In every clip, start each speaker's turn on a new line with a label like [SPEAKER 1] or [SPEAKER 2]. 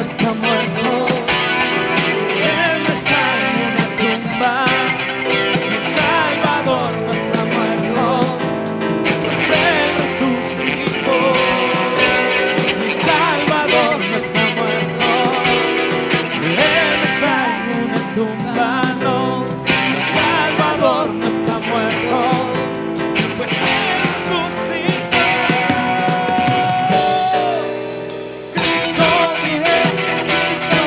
[SPEAKER 1] está muerto. Él no está en una tumba. Mi Salvador no está muerto, pues Él resucitó. Mi Salvador no está muerto. Él no está en una tumba, no. Mi Salvador no está muerto, pues Él resucitó. Cristo vive, Cristo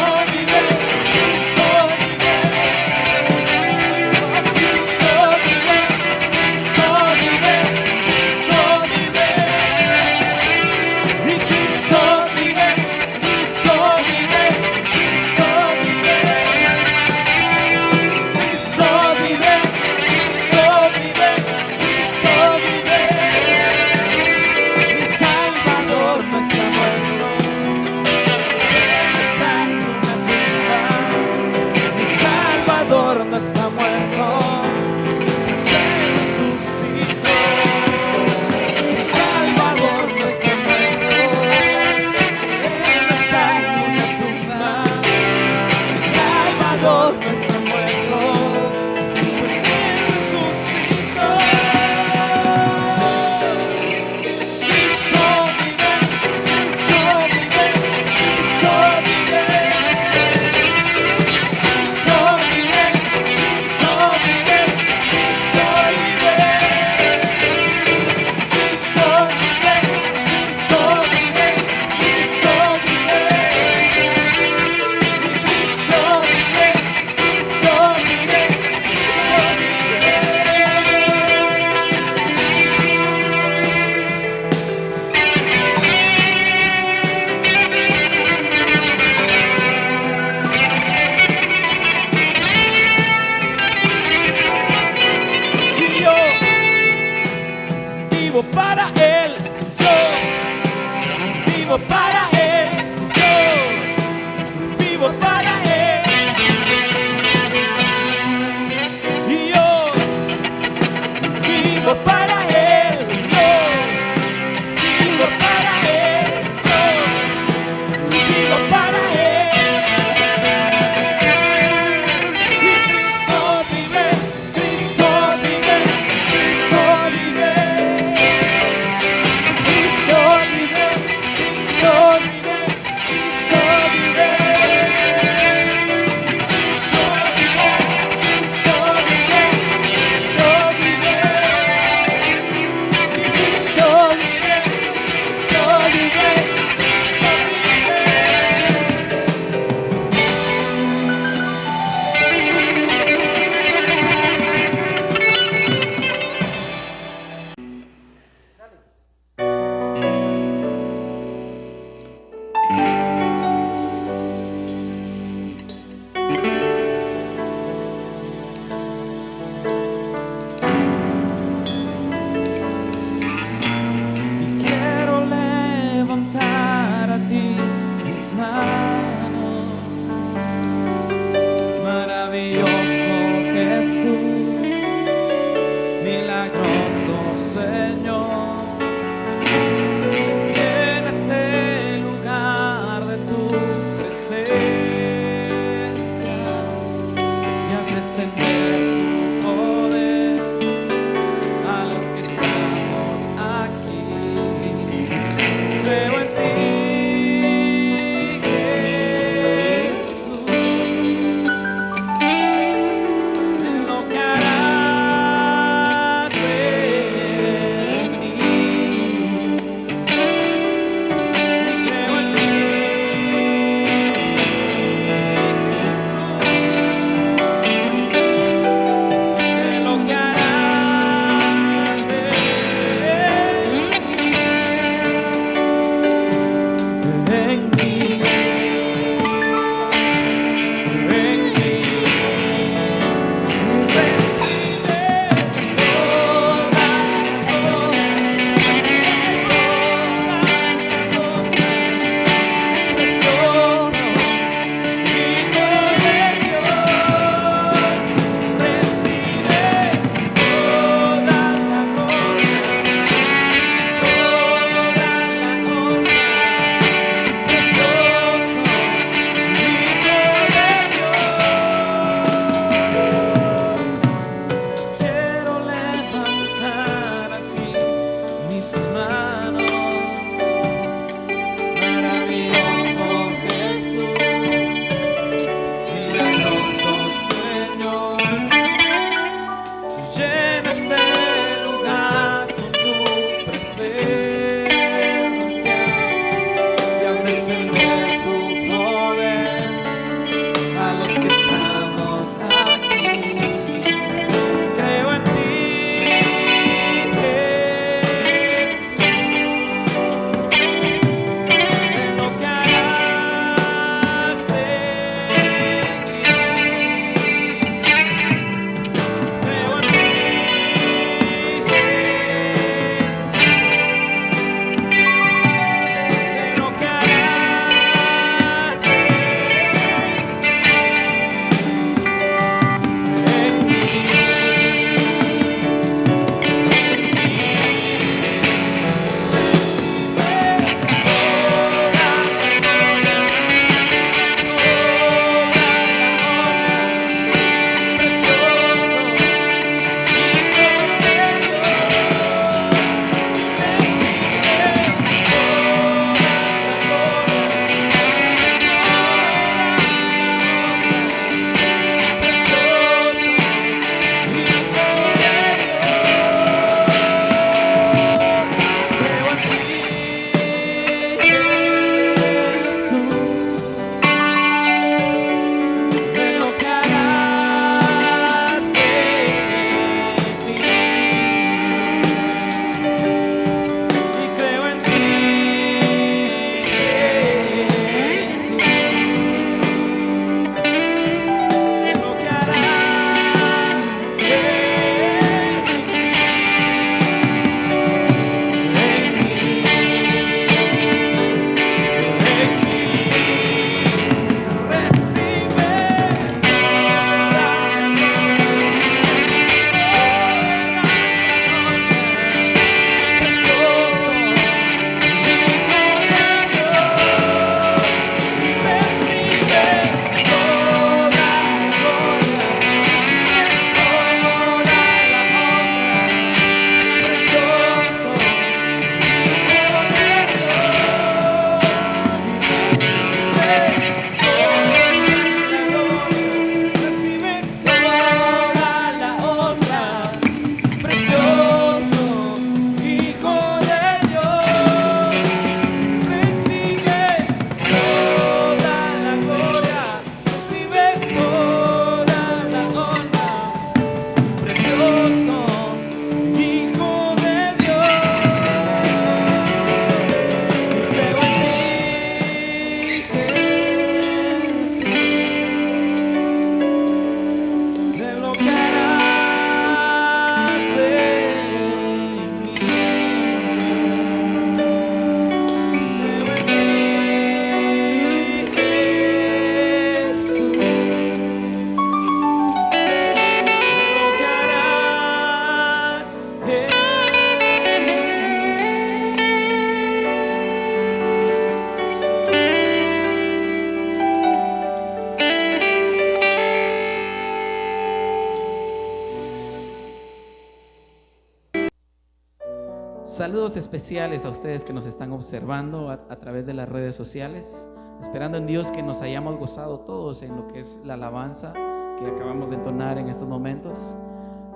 [SPEAKER 1] Saludos especiales a ustedes que nos están observando a través de las redes sociales, esperando en Dios que nos hayamos gozado todos en lo que es la alabanza que acabamos de entonar en estos momentos.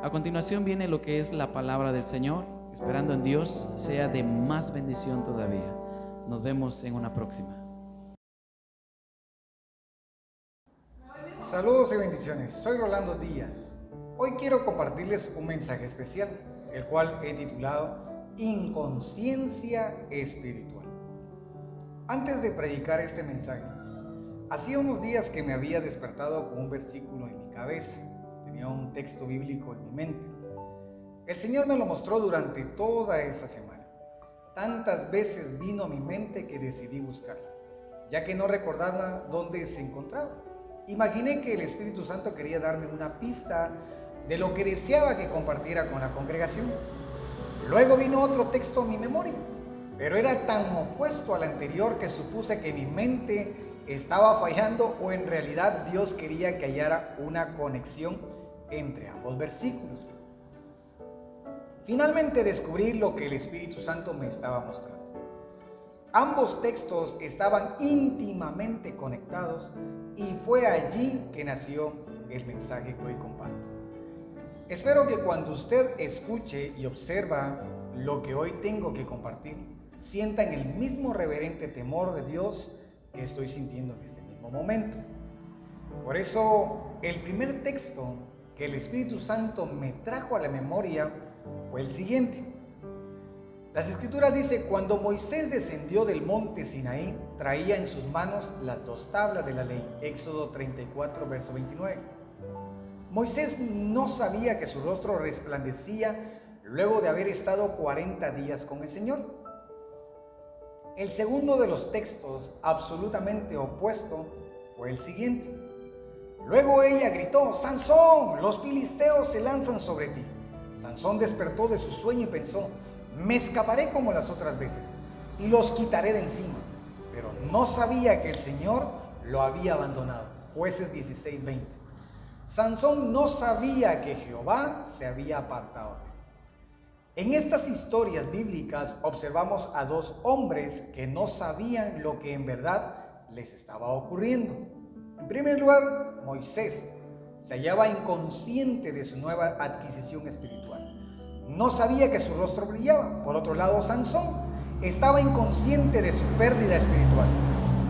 [SPEAKER 1] A continuación viene lo que es la palabra del Señor, esperando en Dios sea de más bendición todavía. Nos vemos en una próxima.
[SPEAKER 2] Saludos y bendiciones, soy Rolando Díaz. Hoy quiero compartirles un mensaje especial, el cual he titulado Inconsciencia Espiritual. Antes de predicar este mensaje, hacía unos días que me había despertado con un versículo en mi cabeza. Tenía un texto bíblico en mi mente. El Señor me lo mostró durante toda esa semana. Tantas veces vino a mi mente que decidí buscarlo, ya que no recordaba dónde se encontraba. Imaginé que el Espíritu Santo quería darme una pista de lo que deseaba que compartiera con la congregación. Luego vino otro texto a mi memoria, pero era tan opuesto al anterior que supuse que mi mente estaba fallando o en realidad Dios quería que hallara una conexión entre ambos versículos. Finalmente descubrí lo que el Espíritu Santo me estaba mostrando. Ambos textos estaban íntimamente conectados y fue allí que nació el mensaje que hoy comparto. Espero que cuando usted escuche y observa lo que hoy tengo que compartir, sientan el mismo reverente temor de Dios que estoy sintiendo en este mismo momento. Por eso, el primer texto que el Espíritu Santo me trajo a la memoria fue el siguiente. Las Escrituras dicen: cuando Moisés descendió del monte Sinaí, traía en sus manos las 2 tablas de la ley. Éxodo 34, verso 29. Moisés no sabía que su rostro resplandecía luego de haber estado 40 días con el Señor. El segundo de los textos, absolutamente opuesto, fue el siguiente. Luego ella gritó: Sansón, los filisteos se lanzan sobre ti. Sansón despertó de su sueño y pensó: me escaparé como las otras veces y los quitaré de encima. Pero no sabía que el Señor lo había abandonado. Jueces 16:20. Sansón no sabía que Jehová se había apartado de él. En estas historias bíblicas observamos a 2 hombres que no sabían lo que en verdad les estaba ocurriendo. En primer lugar, Moisés se hallaba inconsciente de su nueva adquisición espiritual. No sabía que su rostro brillaba. Por otro lado, Sansón estaba inconsciente de su pérdida espiritual.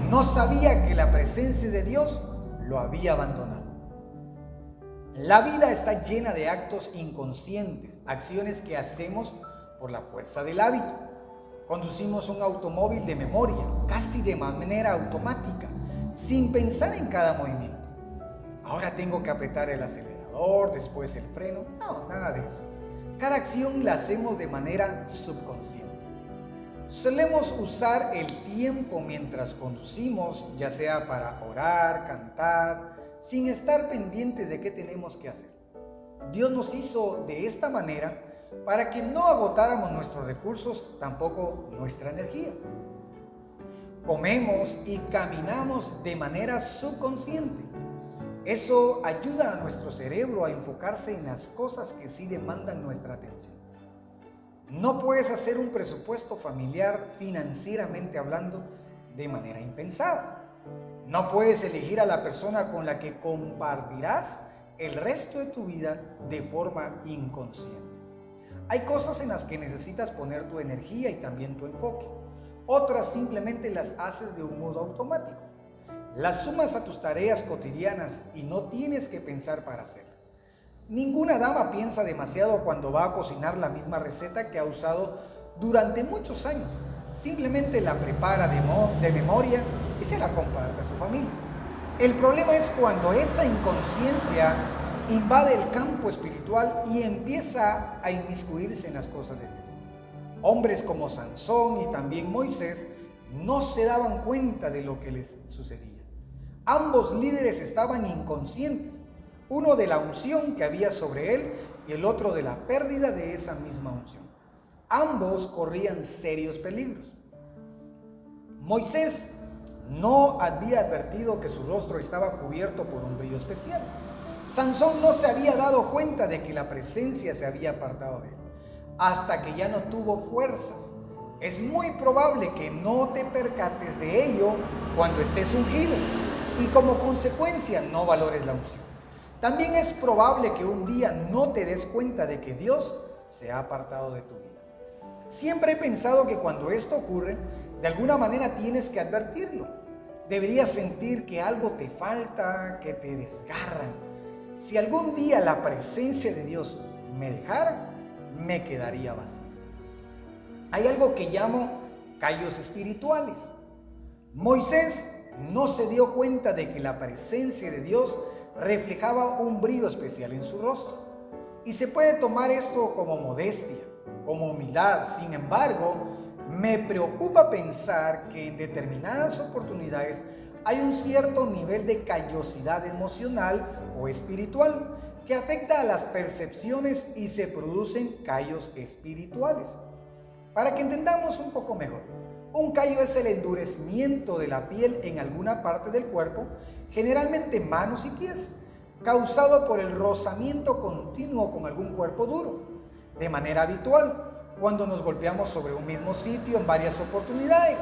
[SPEAKER 2] No sabía que la presencia de Dios lo había abandonado. La vida está llena de actos inconscientes, acciones que hacemos por la fuerza del hábito. Conducimos un automóvil de memoria, casi de manera automática, sin pensar en cada movimiento. Ahora tengo que apretar el acelerador, después el freno. No, nada de eso. Cada acción la hacemos de manera subconsciente. Solemos usar el tiempo mientras conducimos, ya sea para orar, cantar, sin estar pendientes de qué tenemos que hacer. Dios nos hizo de esta manera para que no agotáramos nuestros recursos, tampoco nuestra energía. Comemos y caminamos de manera subconsciente. Eso ayuda a nuestro cerebro a enfocarse en las cosas que sí demandan nuestra atención. No puedes hacer un presupuesto familiar financieramente hablando de manera impensada. No puedes elegir a la persona con la que compartirás el resto de tu vida de forma inconsciente. Hay cosas en las que necesitas poner tu energía y también tu enfoque. Otras simplemente las haces de un modo automático. Las sumas a tus tareas cotidianas y no tienes que pensar para hacerlas. Ninguna dama piensa demasiado cuando va a cocinar la misma receta que ha usado durante muchos años. Simplemente la prepara de memoria y se la comparte a su familia. El problema es cuando esa inconsciencia invade el campo espiritual y empieza a inmiscuirse en las cosas de Dios. Hombres como Sansón y también Moisés no se daban cuenta de lo que les sucedía. Ambos líderes estaban inconscientes, uno de la unción que había sobre él y el otro de la pérdida de esa misma unción. Ambos corrían serios peligros. Moisés no había advertido que su rostro estaba cubierto por un brillo especial. Sansón no se había dado cuenta de que la presencia se había apartado de él. hasta que ya no tuvo fuerzas. Es muy probable que no te percates de ello cuando estés ungido y como consecuencia no valores la unción. También es probable que un día no te des cuenta de que Dios se ha apartado de tu vida. Siempre he pensado que cuando esto ocurre, de alguna manera tienes que advertirlo. Deberías sentir que algo te falta, que te desgarran. Si algún día la presencia de Dios me dejara, me quedaría vacío. Hay algo que llamo callos espirituales. Moisés no se dio cuenta de que la presencia de Dios reflejaba un brillo especial en su rostro. Y se puede tomar esto como modestia, como humildad. Sin embargo, me preocupa pensar que en determinadas oportunidades hay un cierto nivel de callosidad emocional o espiritual que afecta a las percepciones y se producen callos espirituales. Para que entendamos un poco mejor, un callo es el endurecimiento de la piel en alguna parte del cuerpo, generalmente manos y pies, causado por el rozamiento continuo con algún cuerpo duro. De manera habitual, cuando nos golpeamos sobre un mismo sitio en varias oportunidades,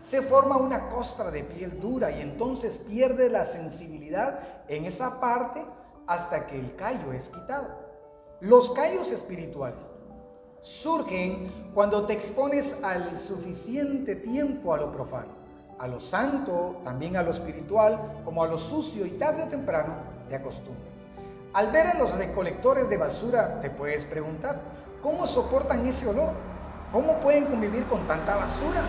[SPEAKER 2] se forma una costra de piel dura y entonces pierde la sensibilidad en esa parte hasta que el callo es quitado. Los callos espirituales surgen cuando te expones al suficiente tiempo a lo profano, a lo santo, también a lo espiritual, como a lo sucio, y tarde o temprano te acostumbras. Al ver a los recolectores de basura te puedes preguntar, ¿cómo soportan ese olor? ¿Cómo pueden convivir con tanta basura?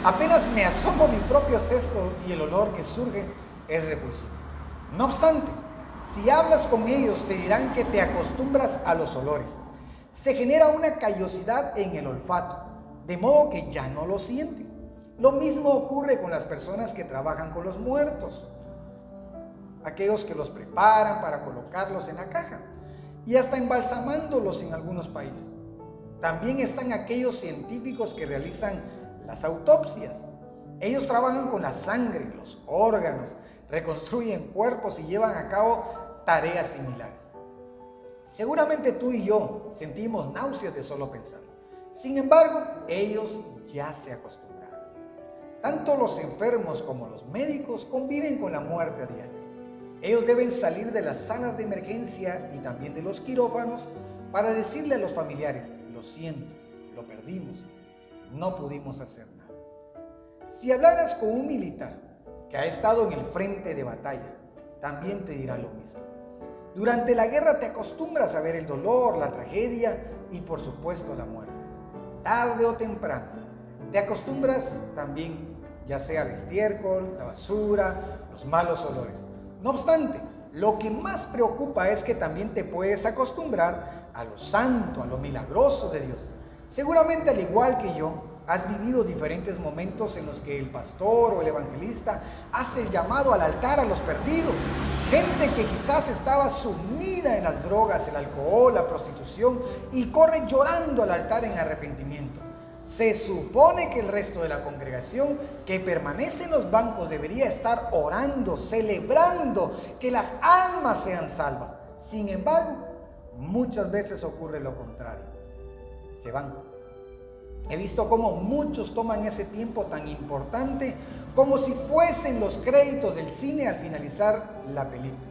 [SPEAKER 2] Apenas me asomo a mi propio cesto y el olor que surge es repulsivo. No obstante, si hablas con ellos te dirán que te acostumbras a los olores. Se genera una callosidad en el olfato, de modo que ya no lo sienten. Lo mismo ocurre con las personas que trabajan con los muertos, aquellos que los preparan para colocarlos en la caja y hasta embalsamándolos en algunos países. También están aquellos científicos que realizan las autopsias. Ellos trabajan con la sangre, los órganos, reconstruyen cuerpos y llevan a cabo tareas similares. Seguramente tú y yo sentimos náuseas de solo pensar. Sin embargo, ellos ya se acostumbraron. Tanto los enfermos como los médicos conviven con la muerte a diario. Ellos deben salir de las salas de emergencia y también de los quirófanos para decirle a los familiares, lo siento, lo perdimos, no pudimos hacer nada. Si hablaras con un militar que ha estado en el frente de batalla, también te dirá lo mismo. Durante la guerra te acostumbras a ver el dolor, la tragedia y por supuesto la muerte. Tarde o temprano te acostumbras también, ya sea al estiércol, la basura, los malos olores. No obstante, lo que más preocupa es que también te puedes acostumbrar a lo santo, a lo milagroso de Dios. Seguramente al igual que yo, has vivido diferentes momentos en los que el pastor o el evangelista hace el llamado al altar a los perdidos. Gente que quizás estaba sumida en las drogas, el alcohol, la prostitución y corre llorando al altar en arrepentimiento. Se supone que el resto de la congregación que permanece en los bancos debería estar orando, celebrando que las almas sean salvas. Sin embargo, muchas veces ocurre lo contrario. Se van. He visto cómo muchos toman ese tiempo tan importante como si fuesen los créditos del cine al finalizar la película.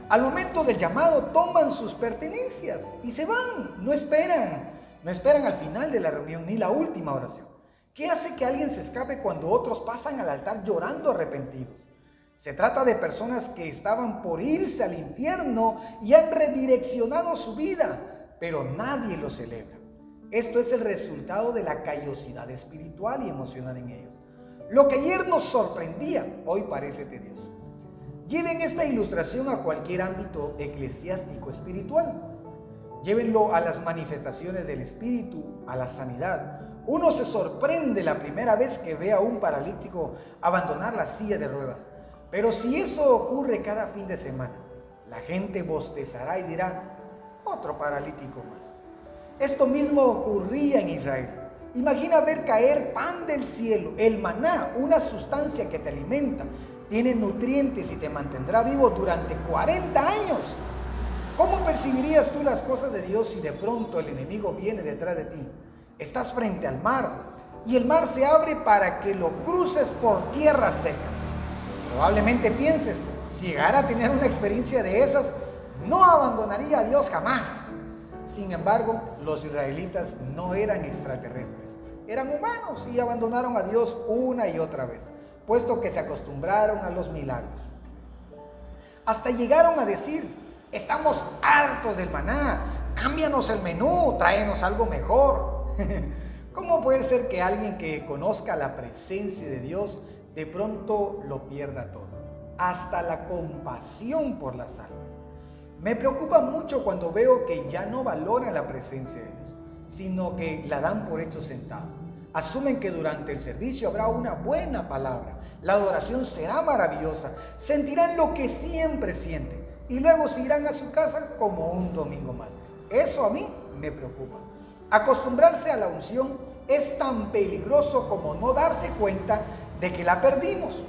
[SPEAKER 2] Al momento del llamado toman sus pertenencias y se van, no esperan al final de la reunión ni la última oración. ¿Qué hace que alguien se escape cuando otros pasan al altar llorando arrepentidos? Se trata de personas que estaban por irse al infierno y han redireccionado su vida, pero nadie lo celebra. Esto es el resultado de la callosidad espiritual y emocional en ellos. Lo que ayer nos sorprendía, hoy parece tedioso. Lleven esta ilustración a cualquier ámbito eclesiástico espiritual. Llévenlo a las manifestaciones del Espíritu, a la sanidad. Uno se sorprende la primera vez que ve a un paralítico abandonar la silla de ruedas. Pero si eso ocurre cada fin de semana, la gente bostezará y dirá, otro paralítico más. Esto mismo ocurría en Israel. Imagina ver caer pan del cielo, el maná, una sustancia que te alimenta, tiene nutrientes y te mantendrá vivo durante 40 años. ¿Cómo percibirías tú las cosas de Dios si de pronto el enemigo viene detrás de ti? Estás frente al mar y el mar se abre para que lo cruces por tierra seca. Probablemente pienses, si llegara a tener una experiencia de esas, no abandonaría a Dios jamás. Sin embargo, los israelitas no eran extraterrestres, eran humanos y abandonaron a Dios una y otra vez, puesto que se acostumbraron a los milagros. Hasta llegaron a decir: estamos hartos del maná, cámbianos el menú, tráenos algo mejor. ¿Cómo puede ser que alguien que conozca la presencia de Dios de pronto lo pierda todo? Hasta la compasión por las almas. Me preocupa mucho cuando veo que ya no valoran la presencia de Dios, sino que la dan por hecho sentado. Asumen que durante el servicio habrá una buena palabra, la adoración será maravillosa, sentirán lo que siempre sienten y luego se irán a su casa como un domingo más. Eso a mí me preocupa. Acostumbrarse a la unción es tan peligroso como no darse cuenta de que la perdimos.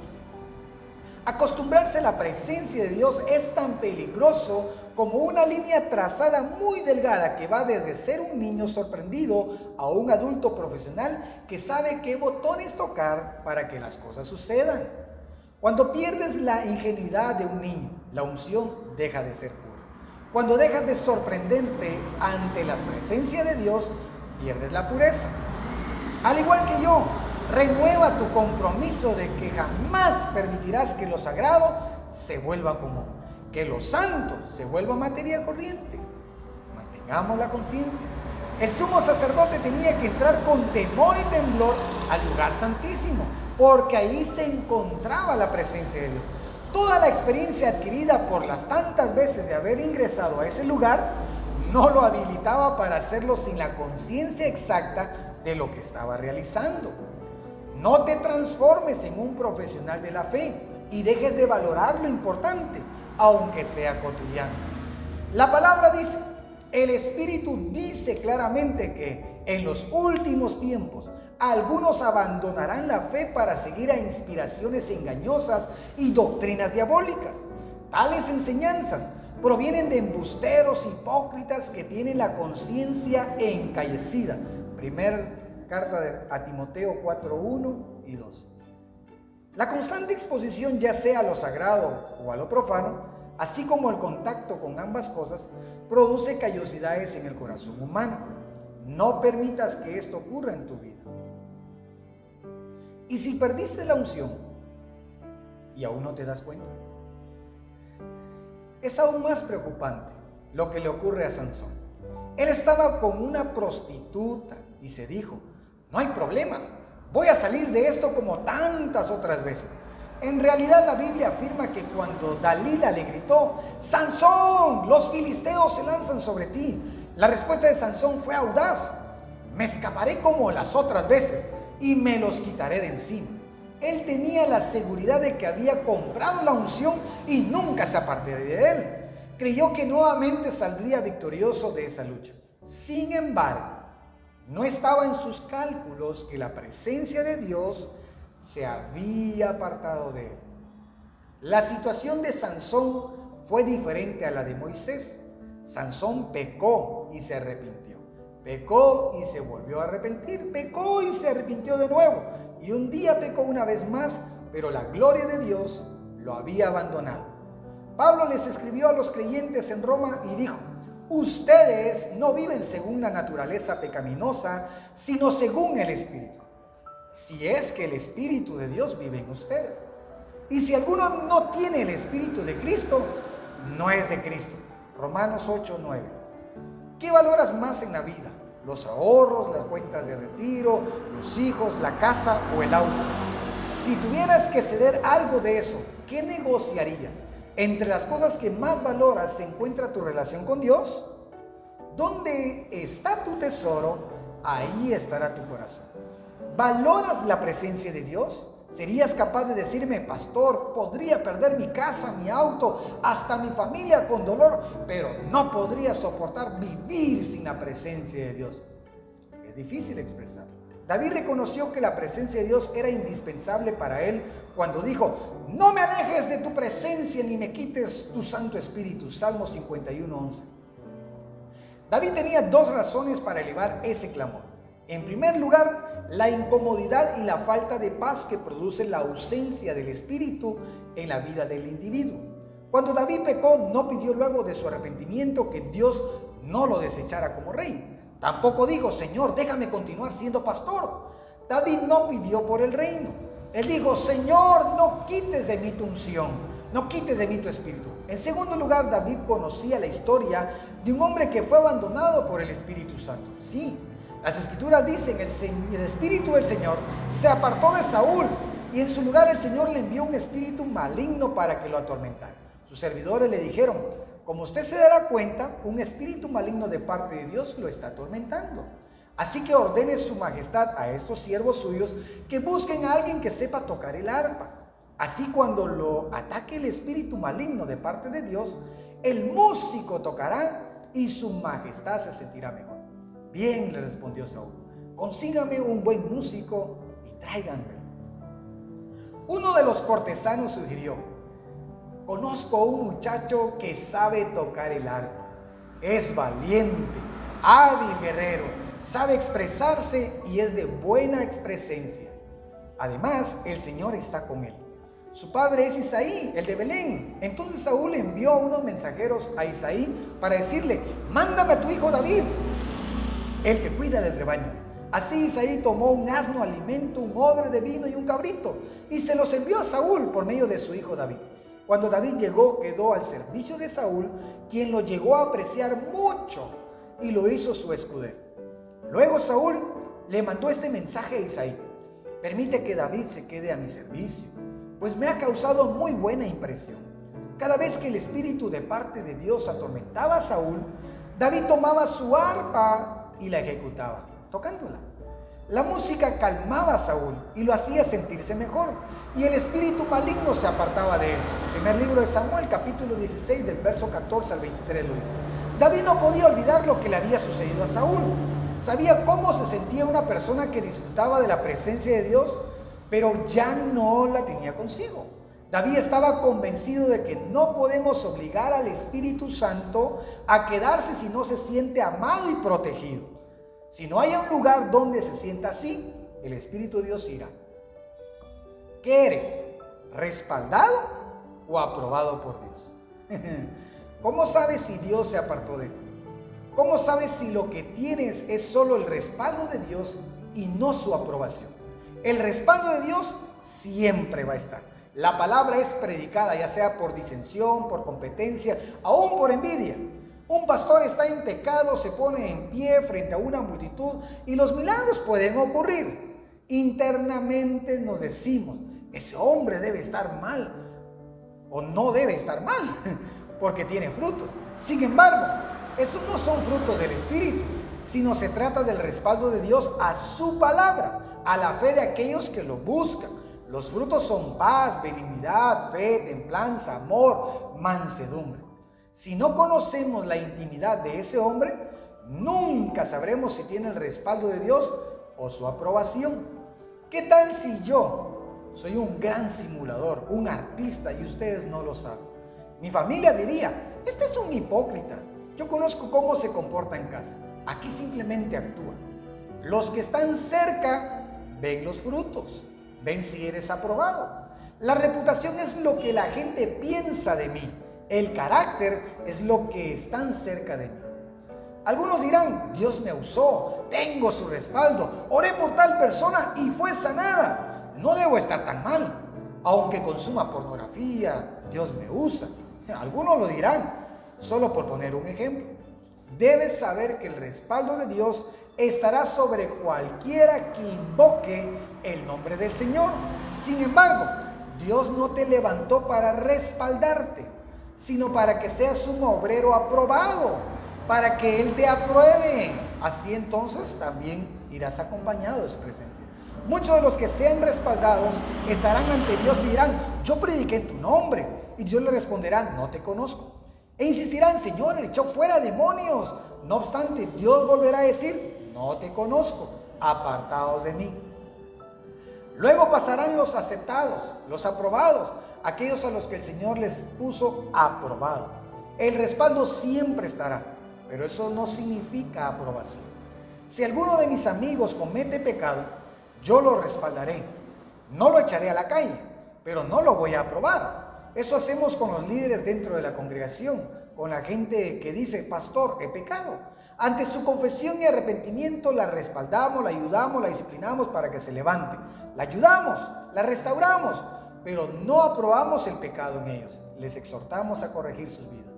[SPEAKER 2] Acostumbrarse a la presencia de Dios es tan peligroso como una línea trazada muy delgada que va desde ser un niño sorprendido a un adulto profesional que sabe qué botones tocar para que las cosas sucedan. Cuando pierdes la ingenuidad de un niño, la unción deja de ser pura. Cuando dejas de sorprenderte ante la presencia de Dios, pierdes la pureza. Al igual que yo, renueva tu compromiso de que jamás permitirás que lo sagrado se vuelva común, que lo santo se vuelva materia corriente. Mantengamos la conciencia. El sumo sacerdote tenía que entrar con temor y temblor al lugar santísimo, porque ahí se encontraba la presencia de Dios. Toda la experiencia adquirida por las tantas veces de haber ingresado a ese lugar no lo habilitaba para hacerlo sin la conciencia exacta de lo que estaba realizando. No te transformes en un profesional de la fe y dejes de valorar lo importante, aunque sea cotidiano. La palabra dice, el Espíritu dice claramente que en los últimos tiempos algunos abandonarán la fe para seguir a inspiraciones engañosas y doctrinas diabólicas. Tales enseñanzas provienen de embusteros hipócritas que tienen la conciencia encallecida. Primer carta a Timoteo 4:1 y 2. La constante exposición, ya sea a lo sagrado o a lo profano, así como el contacto con ambas cosas, produce callosidades en el corazón humano. No permitas que esto ocurra en tu vida. ¿Y si perdiste la unción y aún no te das cuenta? Es aún más preocupante lo que le ocurre a Sansón. Él estaba con una prostituta y se dijo: no hay problemas, voy a salir de esto como tantas otras veces. En realidad la Biblia afirma que cuando Dalila le gritó: Sansón, los filisteos se lanzan sobre ti, la respuesta de Sansón fue audaz: me escaparé como las otras veces y me los quitaré de encima. Él tenía la seguridad de que había comprado la unción y nunca se apartaría de él. Creyó que nuevamente saldría victorioso de esa lucha. Sin embargo, no estaba en sus cálculos que la presencia de Dios se había apartado de él. La situación de Sansón fue diferente a la de Moisés. Sansón pecó y se arrepintió. Pecó y se volvió a arrepentir. Pecó y se arrepintió de nuevo. Y un día pecó una vez más, pero la gloria de Dios lo había abandonado. Pablo les escribió a los creyentes en Roma y dijo: ustedes no viven según la naturaleza pecaminosa, sino según el Espíritu. Si es que el Espíritu de Dios vive en ustedes. Y si alguno no tiene el Espíritu de Cristo, no es de Cristo. Romanos 8:9. ¿Qué valoras más en la vida? ¿Los ahorros, las cuentas de retiro, los hijos, la casa o el auto? Si tuvieras que ceder algo de eso, ¿qué negociarías? Entre las cosas que más valoras se encuentra tu relación con Dios. ¿Dónde está tu tesoro? Ahí estará tu corazón. ¿Valoras la presencia de Dios? ¿Serías capaz de decirme: pastor, podría perder mi casa, mi auto, hasta mi familia con dolor, pero no podría soportar vivir sin la presencia de Dios? Es difícil expresarlo. David reconoció que la presencia de Dios era indispensable para él cuando dijo: no me alejes de tu presencia ni me quites tu Santo Espíritu. Salmo 51:11. David tenía dos razones para elevar ese clamor. En primer lugar, la incomodidad y la falta de paz que produce la ausencia del Espíritu en la vida del individuo. Cuando David pecó, no pidió luego de su arrepentimiento que Dios no lo desechara como rey. Tampoco dijo: Señor, déjame continuar siendo pastor. David no pidió por el reino. Él dijo: Señor, no quites de mí tu unción, no quites de mí tu espíritu. En segundo lugar, David conocía la historia de un hombre que fue abandonado por el Espíritu Santo. Sí, las Escrituras dicen: el Espíritu del Señor se apartó de Saúl y en su lugar el Señor le envió un espíritu maligno para que lo atormentara. Sus servidores le dijeron: como usted se dará cuenta, un espíritu maligno de parte de Dios lo está atormentando. Así que ordene su majestad a estos siervos suyos que busquen a alguien que sepa tocar el arpa. Así cuando lo ataque el espíritu maligno de parte de Dios, el músico tocará y su majestad se sentirá mejor. Bien, le respondió Saúl, consígame un buen músico y tráiganmelo. Uno de los cortesanos sugirió: conozco a un muchacho que sabe tocar el arpa. Es valiente, hábil guerrero, sabe expresarse y es de buena presencia. Además, el Señor está con él. Su padre es Isaí, el de Belén. Entonces Saúl envió a unos mensajeros a Isaí para decirle: mándame a tu hijo David, el que cuida del rebaño. Así Isaí tomó un asno, alimento, un odre de vino y un cabrito, y se los envió a Saúl por medio de su hijo David. Cuando David llegó, quedó al servicio de Saúl, quien lo llegó a apreciar mucho y lo hizo su escudero. Luego Saúl le mandó este mensaje a Isaí: permite que David se quede a mi servicio, pues me ha causado muy buena impresión. Cada vez que el espíritu de parte de Dios atormentaba a Saúl, David tomaba su arpa y la ejecutaba, tocándola. La música calmaba a Saúl y lo hacía sentirse mejor, y el espíritu maligno se apartaba de él. Primer libro de Samuel, capítulo 16, del verso 14 al 23 lo dice. David no podía olvidar lo que le había sucedido a Saúl. Sabía cómo se sentía una persona que disfrutaba de la presencia de Dios, pero ya no la tenía consigo. David estaba convencido de que no podemos obligar al Espíritu Santo a quedarse si no se siente amado y protegido. Si no hay un lugar donde se sienta así, el Espíritu de Dios irá. ¿Qué eres? ¿Respaldado o aprobado por Dios? ¿Cómo sabes si Dios se apartó de ti? ¿Cómo sabes si lo que tienes es solo el respaldo de Dios y no su aprobación? El respaldo de Dios siempre va a estar. La palabra es predicada, ya sea por disensión, por competencia, aún por envidia. Un pastor está en pecado, se pone en pie frente a una multitud y los milagros pueden ocurrir. Internamente nos decimos: ese hombre debe estar mal o no debe estar mal porque tiene frutos. Sin embargo, esos no son frutos del Espíritu, sino se trata del respaldo de Dios a su palabra, a la fe de aquellos que lo buscan. Los frutos son paz, benignidad, fe, templanza, amor, mansedumbre. Si no conocemos la intimidad de ese hombre, nunca sabremos si tiene el respaldo de Dios o su aprobación. ¿Qué tal si yo soy un gran simulador, un artista y ustedes no lo saben? Mi familia diría: este es un hipócrita. Yo conozco cómo se comporta en casa. Aquí simplemente actúa. Los que están cerca ven los frutos, ven si eres aprobado. La reputación es lo que la gente piensa de mí. El carácter es lo que están cerca de mí. Algunos dirán: Dios me usó, tengo su respaldo, oré por tal persona y fue sanada. No debo estar tan mal. Aunque consuma pornografía, Dios me usa. Algunos lo dirán, solo por poner un ejemplo. Debes saber que el respaldo de Dios estará sobre cualquiera que invoque el nombre del Señor. Sin embargo, Dios no te levantó para respaldarte, sino para que seas un obrero aprobado, para que Él te apruebe. Así entonces también irás acompañado de su presencia. Muchos de los que sean respaldados estarán ante Dios y dirán: yo prediqué en tu nombre. Y Dios le responderá: no te conozco. E insistirán: Señor, echó fuera demonios. No obstante, Dios volverá a decir: no te conozco. apartados de mí. Luego pasarán los aceptados, los aprobados, aquellos a los que el Señor les puso aprobado. El respaldo siempre estará, pero eso no significa aprobación. Si alguno de mis amigos comete pecado, yo lo respaldaré. No lo echaré a la calle, pero no lo voy a aprobar. Eso hacemos con los líderes dentro de la congregación, con la gente que dice, pastor, he pecado. Ante su confesión y arrepentimiento la respaldamos, la ayudamos, la disciplinamos para que se levante. La ayudamos, la restauramos, pero no aprobamos el pecado en ellos. Les exhortamos a corregir sus vidas.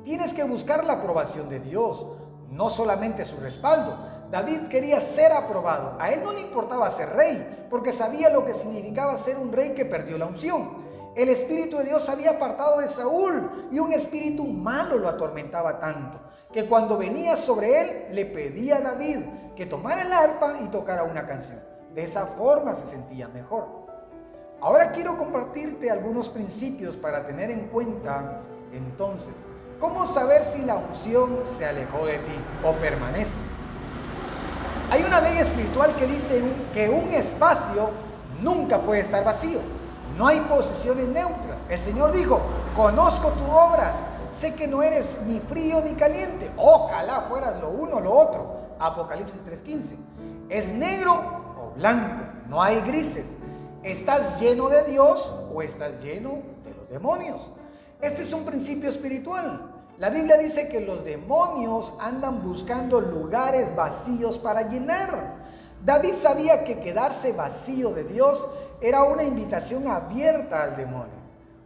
[SPEAKER 2] Tienes que buscar la aprobación de Dios, no solamente su respaldo. David quería ser aprobado. A él no le importaba ser rey, porque sabía lo que significaba ser un rey que perdió la unción. El Espíritu de Dios se había apartado de Saúl y un espíritu malo lo atormentaba tanto, que cuando venía sobre él le pedía a David que tomara el arpa y tocara una canción. De esa forma se sentía mejor. Ahora quiero compartirte algunos principios para tener en cuenta entonces cómo saber si la unción se alejó de ti o permanece. Hay una ley espiritual que dice que un espacio nunca puede estar vacío. No hay posiciones neutras. El Señor dijo, conozco tus obras, sé que no eres ni frío ni caliente. Ojalá fueras lo uno o lo otro. Apocalipsis 3:15. Es negro o blanco, no hay grises. ¿Estás lleno de Dios o estás lleno de los demonios? Este es un principio espiritual. La Biblia dice que los demonios andan buscando lugares vacíos para llenar. David sabía que quedarse vacío de Dios era una invitación abierta al demonio.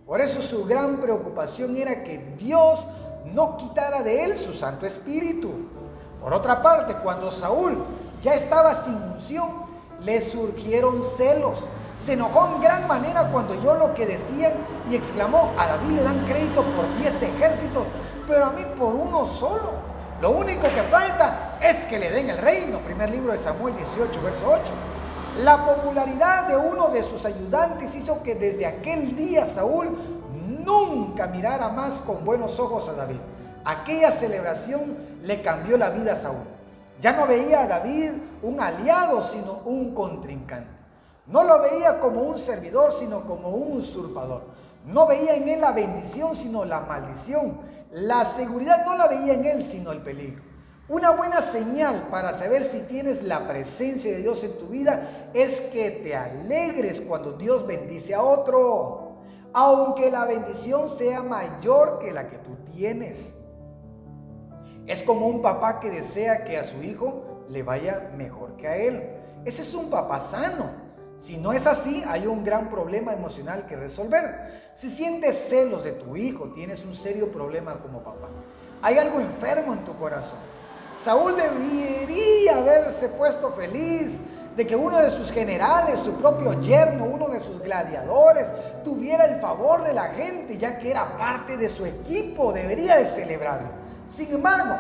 [SPEAKER 2] Por eso su gran preocupación era que Dios no quitara de él su Santo Espíritu. Por otra parte, cuando Saúl ya estaba sin unción, le surgieron celos. Se enojó en gran manera cuando oyó lo que decían y exclamó, a David le dan crédito por 10 ejércitos, pero a mí por uno solo. Lo único que falta es que le den el reino. Primer libro de Samuel 18, verso 8. La popularidad de uno de sus ayudantes hizo que desde aquel día Saúl nunca mirara más con buenos ojos a David. Aquella celebración le cambió la vida a Saúl. Ya no veía a David un aliado, sino un contrincante. No lo veía como un servidor, sino como un usurpador. No veía en él la bendición, sino la maldición. La seguridad no la veía en él, sino el peligro. Una buena señal para saber si tienes la presencia de Dios en tu vida es que te alegres cuando Dios bendice a otro, aunque la bendición sea mayor que la que tú tienes. Es como un papá que desea que a su hijo le vaya mejor que a él. Ese es un papá sano. Si no es así, hay un gran problema emocional que resolver. Si sientes celos de tu hijo, tienes un serio problema como papá. Hay algo enfermo en tu corazón. Saúl debería haberse puesto feliz de que uno de sus generales, su propio yerno, uno de sus gladiadores, tuviera el favor de la gente, ya que era parte de su equipo. Debería de celebrarlo. Sin embargo,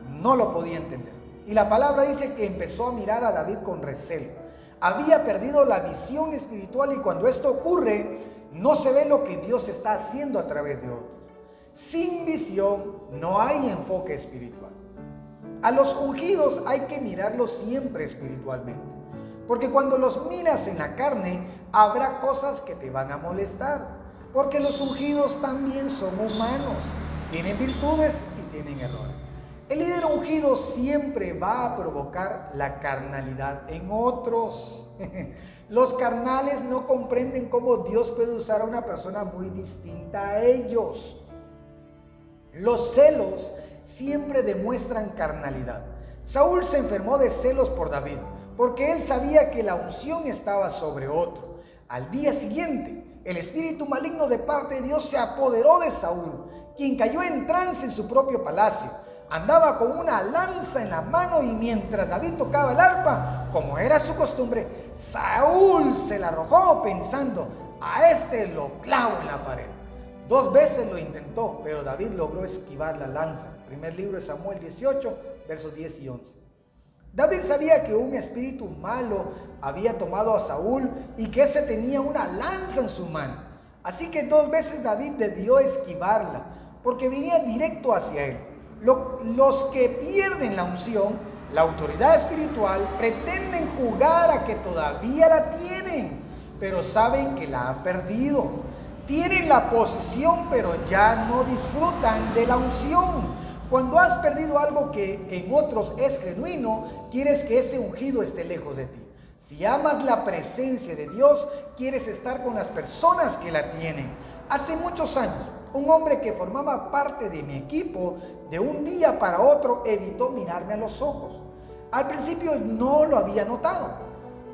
[SPEAKER 2] no lo podía entender. Y la palabra dice que empezó a mirar a David con recelo. Había perdido la visión espiritual y cuando esto ocurre, no se ve lo que Dios está haciendo a través de otros. Sin visión no hay enfoque espiritual. A los ungidos hay que mirarlos siempre espiritualmente, porque cuando los miras en la carne, habrá cosas que te van a molestar, porque los ungidos también son humanos, tienen virtudes y tienen errores. El líder ungido siempre va a provocar la carnalidad en otros. Los carnales no comprenden cómo Dios puede usar a una persona muy distinta a ellos. Los celos siempre demuestran carnalidad. Saúl se enfermó de celos por David, porque él sabía que la unción estaba sobre otro. Al día siguiente, el espíritu maligno de parte de Dios se apoderó de Saúl, quien cayó en trance en su propio palacio. Andaba con una lanza en la mano y mientras David tocaba el arpa, como era su costumbre, Saúl se la arrojó pensando, a este lo clavo en la pared. 2 veces lo intentó, pero David logró esquivar la lanza. Primer libro de Samuel 18, versos 10 y 11. David sabía que un espíritu malo había tomado a Saúl y que ese tenía una lanza en su mano. Así que 2 veces David debió esquivarla, porque venía directo hacia él. Los que pierden la unción la autoridad espiritual, pretenden jugar a que todavía la tienen, pero saben que la han perdido. Tienen la posición, pero ya no disfrutan de la unción. Cuando has perdido algo que en otros es genuino, quieres que ese ungido esté lejos de ti. Si amas la presencia de Dios, quieres estar con las personas que la tienen. Hace muchos años, un hombre que formaba parte de mi equipo, de un día para otro, evitó mirarme a los ojos. Al principio no lo había notado,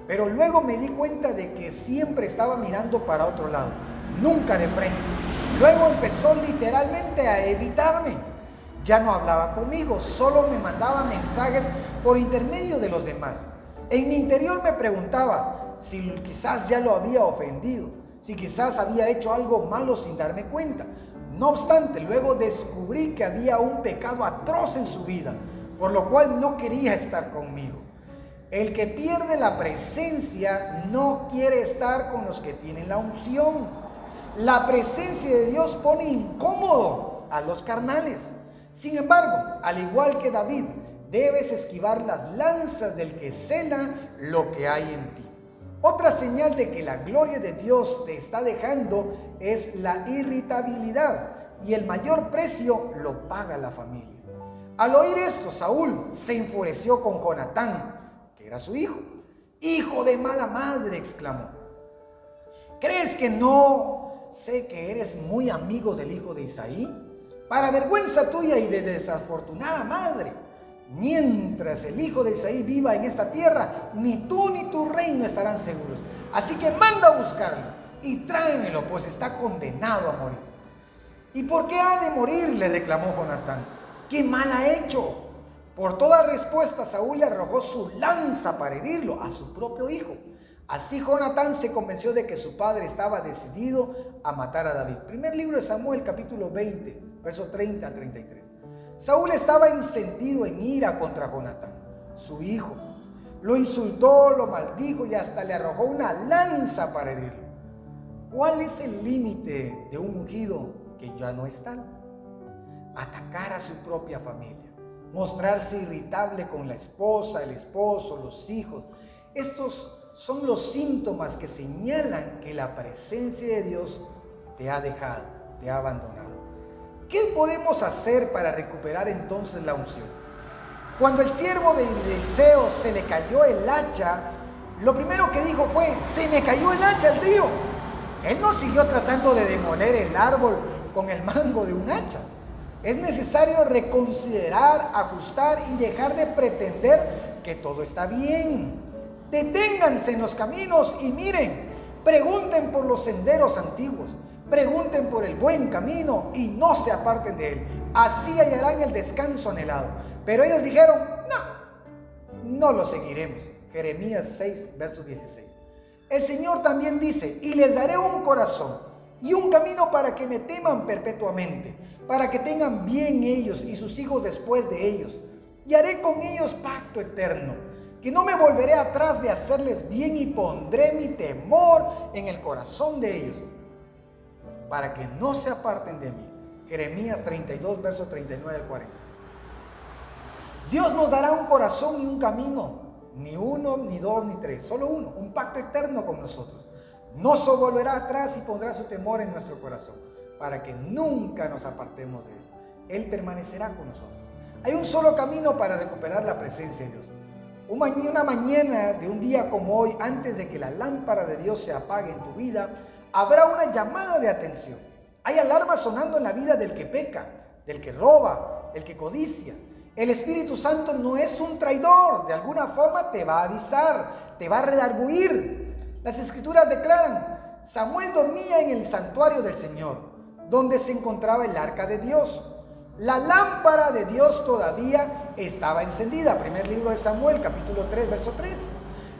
[SPEAKER 2] pero luego me di cuenta de que siempre estaba mirando para otro lado, nunca de frente. Luego empezó literalmente a evitarme. Ya no hablaba conmigo, solo me mandaba mensajes por intermedio de los demás. En mi interior me preguntaba si quizás ya lo había ofendido, si quizás había hecho algo malo sin darme cuenta. No obstante, luego descubrí que había un pecado atroz en su vida, por lo cual no quería estar conmigo. El que pierde la presencia no quiere estar con los que tienen la unción. La presencia de Dios pone incómodo a los carnales. Sin embargo, al igual que David, debes esquivar las lanzas del que cela lo que hay en ti. Otra señal de que la gloria de Dios te está dejando es la irritabilidad, y el mayor precio lo paga la familia. Al oír esto, Saúl se enfureció con Jonatán, que era su hijo. «Hijo de mala madre», exclamó. «¿Crees que no sé que eres muy amigo del hijo de Isaí? Para vergüenza tuya y de desafortunada madre. Mientras el hijo de Isaí viva en esta tierra, ni tú ni tu reino estarán seguros. Así que manda a buscarlo y tráemelo, pues está condenado a morir». «¿Y por qué ha de morir?», le reclamó Jonatán. «¿Qué mal ha hecho?». Por toda respuesta, Saúl le arrojó su lanza para herirlo, a su propio hijo. Así Jonatán se convenció de que su padre estaba decidido a matar a David. Primer libro de Samuel, capítulo 20, verso 30 a 33. Saúl estaba encendido en ira contra Jonatán, su hijo. Lo insultó, lo maldijo y hasta le arrojó una lanza para herirlo. ¿Cuál es el límite de un ungido que ya no está? Atacar a su propia familia, mostrarse irritable con la esposa, el esposo, los hijos. Estos son los síntomas que señalan que la presencia de Dios te ha dejado, te ha abandonado. ¿Qué podemos hacer para recuperar entonces la unción? Cuando el siervo de Eliseo se le cayó el hacha, lo primero que dijo fue: «Se me cayó el hacha al río». Él no siguió tratando de demoler el árbol con el mango de un hacha. Es necesario reconsiderar, ajustar y dejar de pretender que todo está bien. Deténganse en los caminos y miren, pregunten por los senderos antiguos, pregunten por el buen camino y no se aparten de él. Así hallarán el descanso anhelado. Pero ellos dijeron: no lo seguiremos. Jeremías 6, verso 16. El Señor también dice: «Y les daré un corazón y un camino para que me teman perpetuamente, para que tengan bien ellos y sus hijos después de ellos. Y haré con ellos pacto eterno, que no me volveré atrás de hacerles bien y pondré mi temor en el corazón de ellos, para que no se aparten de mí». Jeremías 32, verso 39 al 40. Dios nos dará un corazón y un camino, ni uno, ni dos, ni tres, solo uno, un pacto eterno con nosotros. No se volverá atrás y pondrá su temor en nuestro corazón, para que nunca nos apartemos de Él. Él permanecerá con nosotros. Hay un solo camino para recuperar la presencia de Dios. Una mañana de un día como hoy, antes de que la lámpara de Dios se apague en tu vida, habrá una llamada de atención. Hay alarmas sonando en la vida del que peca, del que roba, del que codicia. El Espíritu Santo no es un traidor. De alguna forma te va a avisar, te va a redarguir. Las Escrituras declaran: Samuel dormía en el santuario del Señor, donde se encontraba el arca de Dios. La lámpara de Dios todavía estaba encendida. Primer libro de Samuel, capítulo 3, verso 3.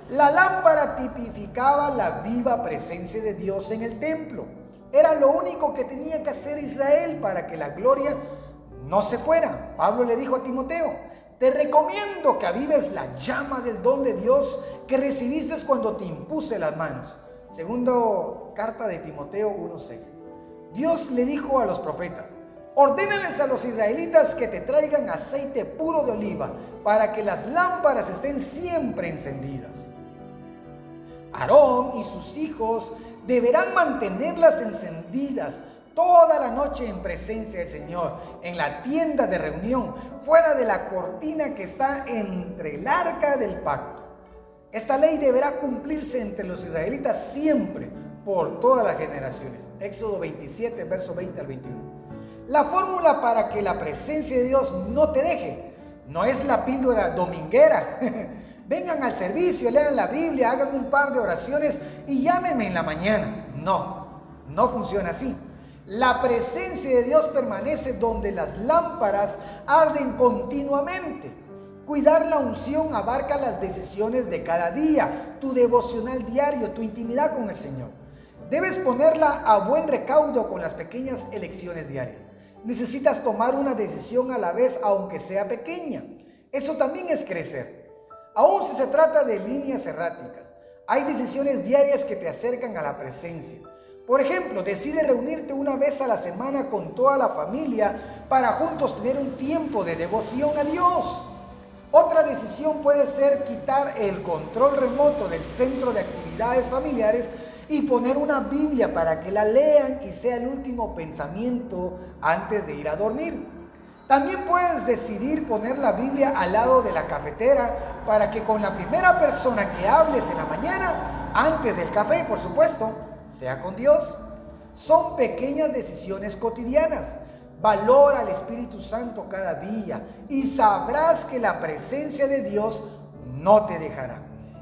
[SPEAKER 2] La lámpara tipificaba la viva presencia de Dios en el templo. Era lo único que tenía que hacer Israel para que la gloria no se fuera. Pablo le dijo a Timoteo: te recomiendo que avives la llama del don de Dios que recibiste cuando te impuse las manos. Segundo carta de Timoteo 1:6. Dios le dijo a los profetas: Ordénales a los israelitas que te traigan aceite puro de oliva para que las lámparas estén siempre encendidas. Aarón y sus hijos deberán mantenerlas encendidas toda la noche en presencia del Señor, en la tienda de reunión, fuera de la cortina que está entre el arca del pacto. Esta ley deberá cumplirse entre los israelitas siempre, por todas las generaciones. Éxodo 27, verso 20 al 21. La fórmula para que la presencia de Dios no te deje no es la píldora dominguera. Vengan al servicio, lean la Biblia, hagan un par de oraciones y llámenme en la mañana. No funciona así. La presencia de Dios permanece donde las lámparas arden continuamente. Cuidar la unción abarca las decisiones de cada día, tu devocional diario, tu intimidad con el Señor. Debes ponerla a buen recaudo con las pequeñas elecciones diarias. Necesitas tomar una decisión a la vez, aunque sea pequeña. Eso también es crecer. Aun si se trata de líneas erráticas, hay decisiones diarias que te acercan a la presencia. Por ejemplo, decide reunirte una vez a la semana con toda la familia para juntos tener un tiempo de devoción a Dios. Otra decisión puede ser quitar el control remoto del centro de actividades familiares y poner una Biblia para que la lean y sea el último pensamiento antes de ir a dormir. También puedes decidir poner la Biblia al lado de la cafetera para que con la primera persona que hables en la mañana, antes del café, por supuesto, sea con Dios. Son pequeñas decisiones cotidianas. Valora al Espíritu Santo cada día y sabrás que la presencia de Dios no te dejará.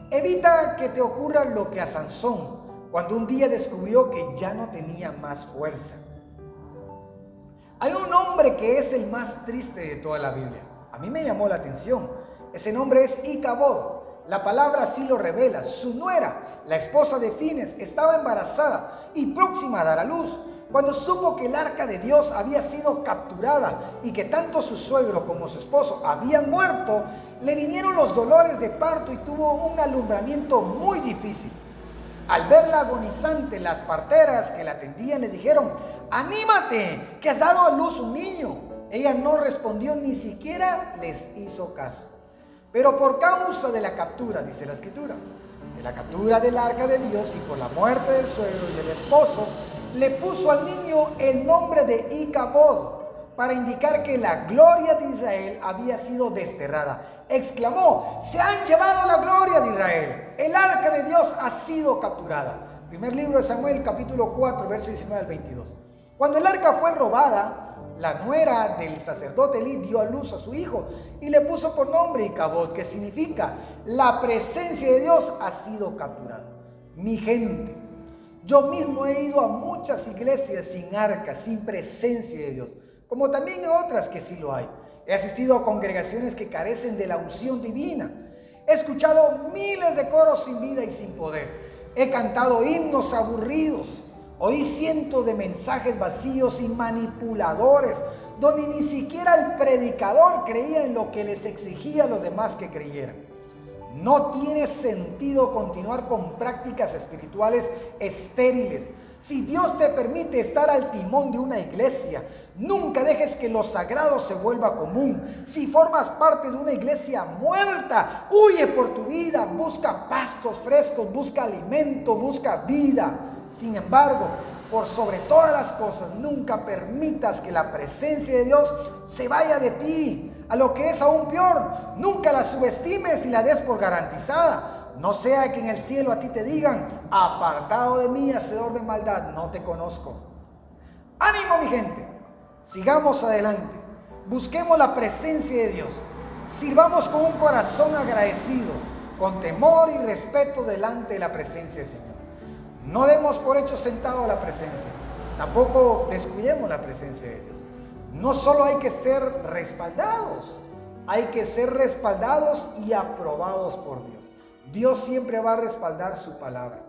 [SPEAKER 2] Evita que te ocurra lo que a Sansón, cuando un día descubrió que ya no tenía más fuerza. Hay un hombre que es el más triste de toda la Biblia. A mí me llamó la atención. Ese nombre es Icabod. La palabra así lo revela. Su nuera, la esposa de Fines, estaba embarazada y próxima a dar a luz. Cuando supo que el arca de Dios había sido capturada y que tanto su suegro como su esposo habían muerto, le vinieron los dolores de parto y tuvo un alumbramiento muy difícil. Al verla agonizante, las parteras que la atendían le dijeron: «Anímate, que has dado a luz un niño». Ella no respondió, ni siquiera les hizo caso. Pero por causa de la captura, dice la Escritura, de la captura del arca de Dios y por la muerte del suegro y del esposo, le puso al niño el nombre de Icabod para indicar que la gloria de Israel había sido desterrada. Exclamó: «Se han llevado la gloria de Israel, el arca de Dios ha sido capturada». Primer libro de Samuel, capítulo 4, verso 19 al 22. Cuando el arca fue robada, la nuera del sacerdote Elí dio a luz a su hijo y le puso por nombre Icabod, que significa: la presencia de Dios ha sido capturada. Mi gente, yo mismo he ido a muchas iglesias sin arca, sin presencia de Dios, como también a otras que sí lo hay. He asistido a congregaciones que carecen de la unción divina. He escuchado miles de coros sin vida y sin poder. He cantado himnos aburridos. Oí cientos de mensajes vacíos y manipuladores, donde ni siquiera el predicador creía en lo que les exigía a los demás que creyeran. No tiene sentido continuar con prácticas espirituales estériles. Si Dios te permite estar al timón de una iglesia, nunca dejes que lo sagrado se vuelva común. Si formas parte de una iglesia muerta, huye por tu vida, busca pastos frescos, busca alimento, busca vida. Sin embargo, por sobre todas las cosas, nunca permitas que la presencia de Dios se vaya de ti. A lo que es aún peor, nunca la subestimes y la des por garantizada. No sea que en el cielo a ti te digan: «Apartado de mí, hacedor de maldad, no te conozco». Ánimo, mi gente, sigamos adelante, busquemos la presencia de Dios, sirvamos con un corazón agradecido, con temor y respeto delante de la presencia del Señor. No demos por hecho sentado a la presencia, tampoco descuidemos la presencia de Dios. No solo hay que ser respaldados, hay que ser respaldados y aprobados por Dios. Dios siempre va a respaldar su palabra.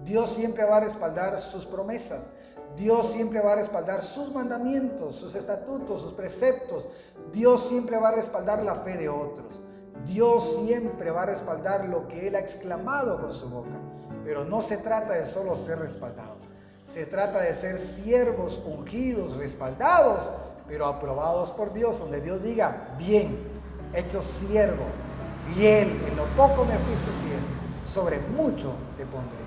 [SPEAKER 2] Dios siempre va a respaldar sus promesas. Dios siempre va a respaldar sus mandamientos, sus estatutos, sus preceptos. Dios siempre va a respaldar la fe de otros. Dios siempre va a respaldar lo que Él ha exclamado con su boca. Pero no se trata de solo ser respaldados. Se trata de ser siervos ungidos, respaldados pero aprobados por Dios, donde Dios diga, bien, hecho siervo, fiel, en lo poco me fuiste fiel, sobre mucho te pondré.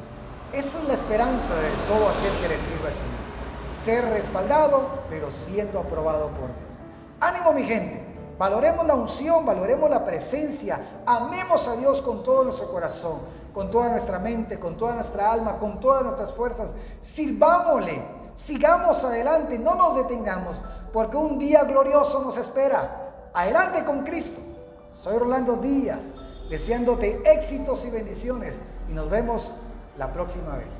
[SPEAKER 2] Esa es la esperanza de todo aquel que le sirva al Señor. Ser respaldado, pero siendo aprobado por Dios. Ánimo, mi gente. Valoremos la unción, valoremos la presencia. Amemos a Dios con todo nuestro corazón, con toda nuestra mente, con toda nuestra alma, con todas nuestras fuerzas. Sirvámosle, sigamos adelante, no nos detengamos, porque un día glorioso nos espera. Adelante con Cristo. Soy Rolando Díaz, deseándote éxitos y bendiciones, y nos vemos la próxima vez.